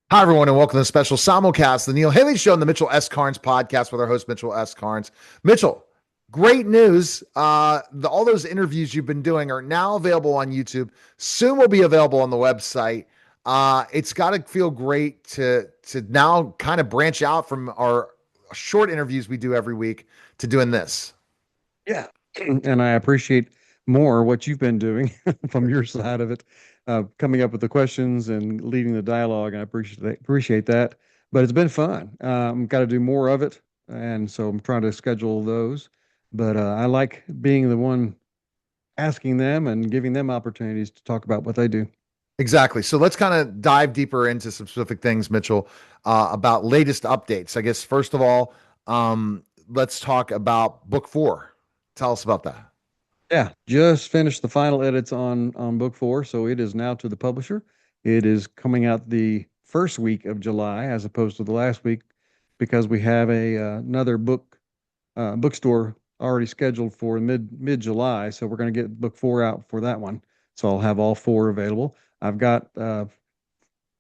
Hi, everyone, and welcome to the special simulcast, the Neil Haley Show, and the Mitchell S. Karnes Podcast with our host, Mitchell S. Karnes. Mitchell, great news. All those interviews you've been doing are now available on YouTube. Soon will be available on the website. It's got to feel great to now kind of branch out from our short interviews we do every week to doing this. Yeah. And I appreciate more what you've been doing from your side of it, coming up with the questions and leading the dialogue. I appreciate that. But it's been fun. Got to do more of it, and so I'm trying to schedule those. But I like being the one asking them and giving them opportunities to talk about what they do. Exactly. So let's kind of dive deeper into some specific things, Mitchell, about latest updates. I guess, first of all, let's talk about book four. Tell us about that. Yeah, just finished the final edits on book four, so it is now to the publisher. It is coming out the first week of July as opposed to the last week because we have another bookstore already scheduled for mid July. So we're going to get book four out for that one. So I'll have all four available. I've got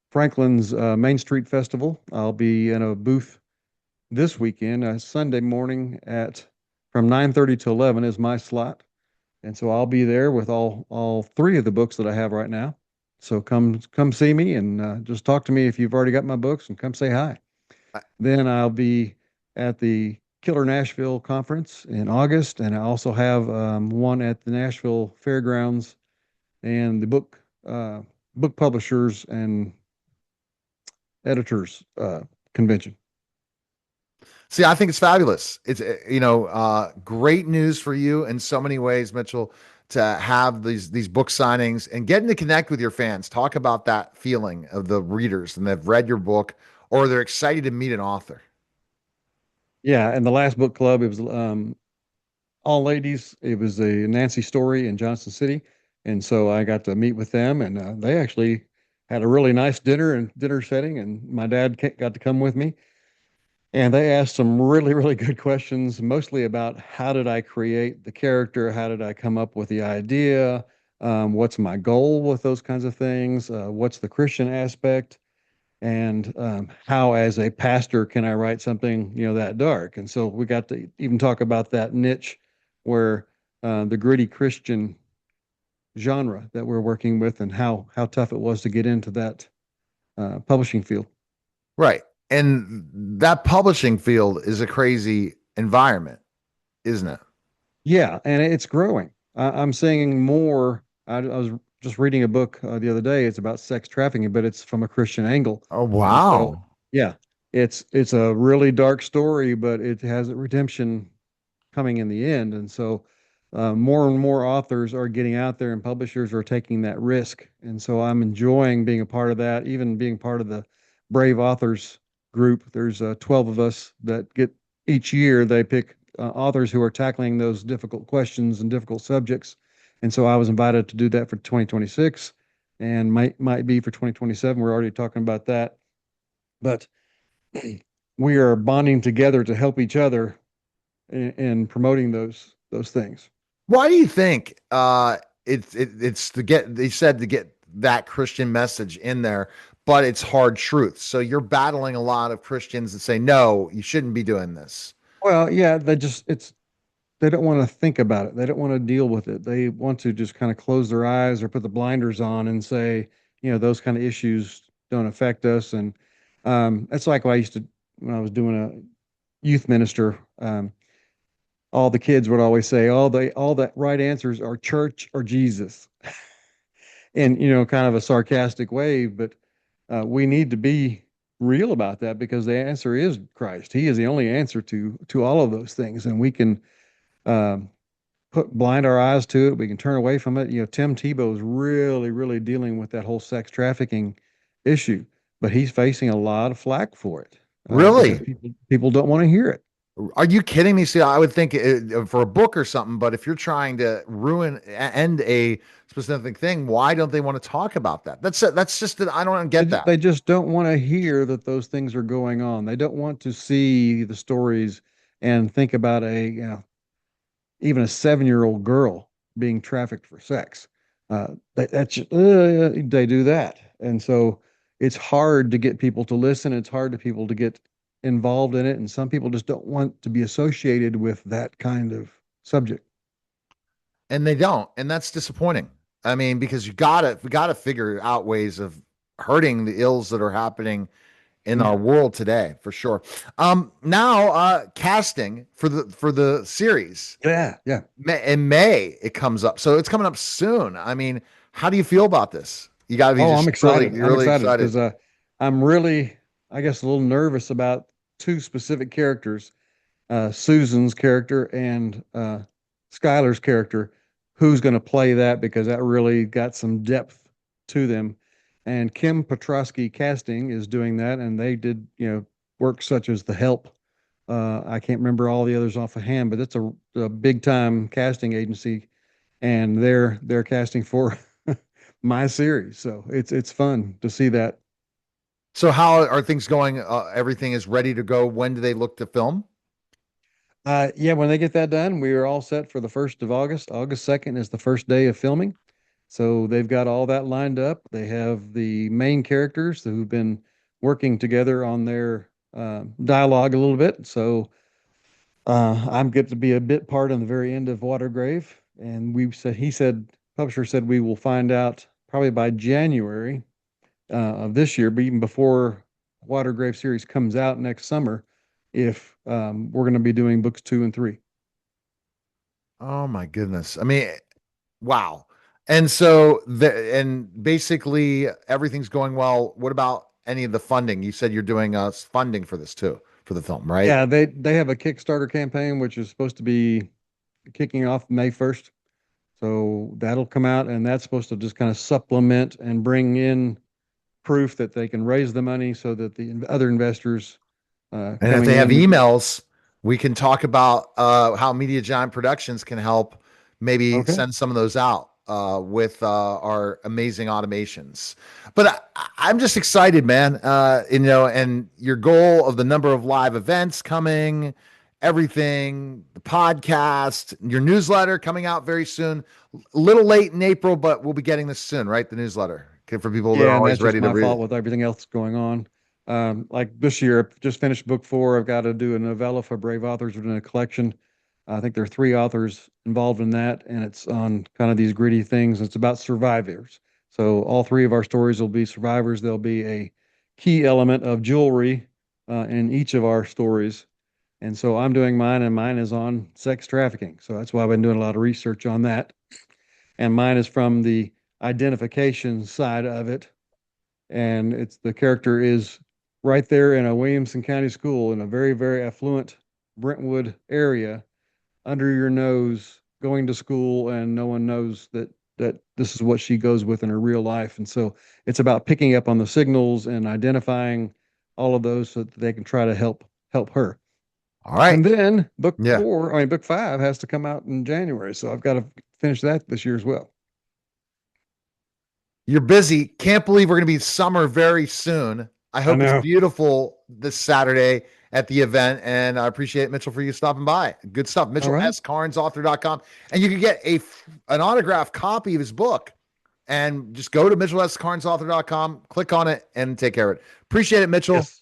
Franklin's Main Street Festival. I'll be in a booth this weekend, Sunday morning at from 9:30 to 11 is my slot. And so I'll be there with all three of the books that I have right now. So come see me and just talk to me if you've already got my books and come say hi. Uh, Then I'll be at the Killer Nashville conference in August, and I also have one at the Nashville Fairgrounds and the book publishers and editors convention. See, I think it's fabulous. It's great news for you in so many ways, Mitchell, to have these book signings and getting to connect with your fans. Talk about that feeling of the readers and they've read your book or they're excited to meet an author. Yeah, and the last book club it was all ladies. It was a Nancy Story in Johnson City, and so I got to meet with them, and they actually had a really nice dinner setting, and my dad got to come with me, and they asked some really good questions, mostly about how did I create the character, how did I come up with the idea, what's my goal with those kinds of things, what's the Christian aspect, and how as a pastor can I write something that dark. And so we got to even talk about that niche where the gritty Christian genre that we're working with and how tough it was to get into that publishing field. Right. And that publishing field is a crazy environment, isn't it? Yeah, and it's growing. I'm seeing more. I was just reading a book the other day. It's about sex trafficking, but it's from a Christian angle. Oh, And so, wow. yeah, it's a really dark story, but it has a redemption coming in the end. And so, more and more authors are getting out there, and publishers are taking that risk. And so, I'm enjoying being a part of that, even being part of the Brave Authors group. There's 12 of us that get each year. They pick authors who are tackling those difficult questions and difficult subjects. And so, I was invited to do that for 2026, and might be for 2027. We're already talking about that, but we are bonding together to help each other in promoting those things. Why do you think it's to get they said to get that Christian message in there, but it's hard truth. So you're battling a lot of Christians that say, no, you shouldn't be doing this. Well, yeah, they don't want to think about it. They don't want to deal with it. They want to just kind of close their eyes or put the blinders on and say, those kind of issues don't affect us. And that's like what I used to when I was doing a youth minister. All the kids would always say, all the right answers are church or Jesus, in kind of a sarcastic way. But we need to be real about that because the answer is Christ. He is the only answer to all of those things, and we can um, put blind our eyes to it. We can turn away from it. Tim Tebow is really dealing with that whole sex trafficking issue, but he's facing a lot of flack for it because Really? people don't want to hear it. Are you kidding me? See, I would think for a book or something, but if you're trying to end a specific thing, why don't they want to talk about that? That's just that I don't get that. They just don't want to hear that those things are going on. They don't want to see the stories and think about even a 7-year-old girl being trafficked for sex. They do that, and so it's hard to get people to listen. It's hard to people to get involved in it. And some people just don't want to be associated with that kind of subject. And they don't, and that's disappointing. I mean, because we gotta figure out ways of hurting the ills that are happening in Mm. our world today, for sure. Now casting for the series. Yeah. Yeah. In May it comes up, so it's coming up soon. I mean, how do you feel about this? You got to be Oh, I'm just really, excited. I'm really excited excited. because I'm really, I guess, a little nervous about two specific characters, Susan's character and Skylar's character. Who's going to play that? Because that really got some depth to them. And Kim Petrosky Casting is doing that, and they did, work such as The Help. I can't remember all the others off of hand, but it's a big time casting agency, and they're casting for my series. So it's fun to see that. So how are things going? Everything is ready to go. When do they look to film? Yeah, when they get that done, we are all set for the 1st of August. August 2nd is the first day of filming. So they've got all that lined up. They have the main characters who've been working together on their dialogue a little bit. So I'm get to be a bit part on the very end of Watergrave. And publisher said we will find out probably by January of this year, but even before Watergrave series comes out next summer, if we're going to be doing books 2 and 3. Oh my goodness. I mean, wow. And so and basically everything's going well. What about any of the funding? You said you're doing funding for this too, for the film, right? Yeah, they have a Kickstarter campaign which is supposed to be kicking off May 1st. So that'll come out, and that's supposed to just kind of supplement and bring in proof that they can raise the money so that the other investors And if coming they have in. emails, we can talk about how Media Giant Productions can help maybe Okay. send some of those out with our amazing automations. But I'm just excited, man. And your goal of the number of live events coming, everything, the podcast, your newsletter coming out very soon. A little late in April, but we'll be getting this soon, right? The newsletter. Okay, for people that are Yeah, and always that's just ready to my read fault it. with everything else going on. Like this year, I just finished book 4. I've got to do a novella for Brave Authors within a collection. I think there are 3 authors involved in that, and it's on kind of these gritty things. It's about survivors. So all 3 of our stories will be survivors. There'll be a key element of jewelry in each of our stories. And so I'm doing mine, and mine is on sex trafficking. So that's why I've been doing a lot of research on that. And mine is from the identification side of it, and it's the character is right there in a Williamson County school in a very, very affluent Brentwood area, under your nose, going to school, and no one knows that this is what she goes with in her real life. And so it's about picking up on the signals and identifying all of those so that they can try to help her. All right. And then Yeah. book 5 has to come out in January. So I've got to finish that this year as well. You're busy. Can't believe we're going to be summer very soon. I I hope it's know. beautiful this Saturday at the event. And I appreciate Mitchell for you stopping by. Good stuff. All right. MitchellSKarnesAuthor.com. And you can get an autographed copy of his book and just go to MitchellSKarnesAuthor.com, click on it, and take care of it. Appreciate it, Mitchell. Yes.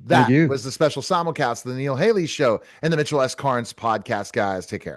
Thank That you. was the special simulcast of the Neil Haley Show and the Mitchell S. Karnes Podcast, guys. Take care.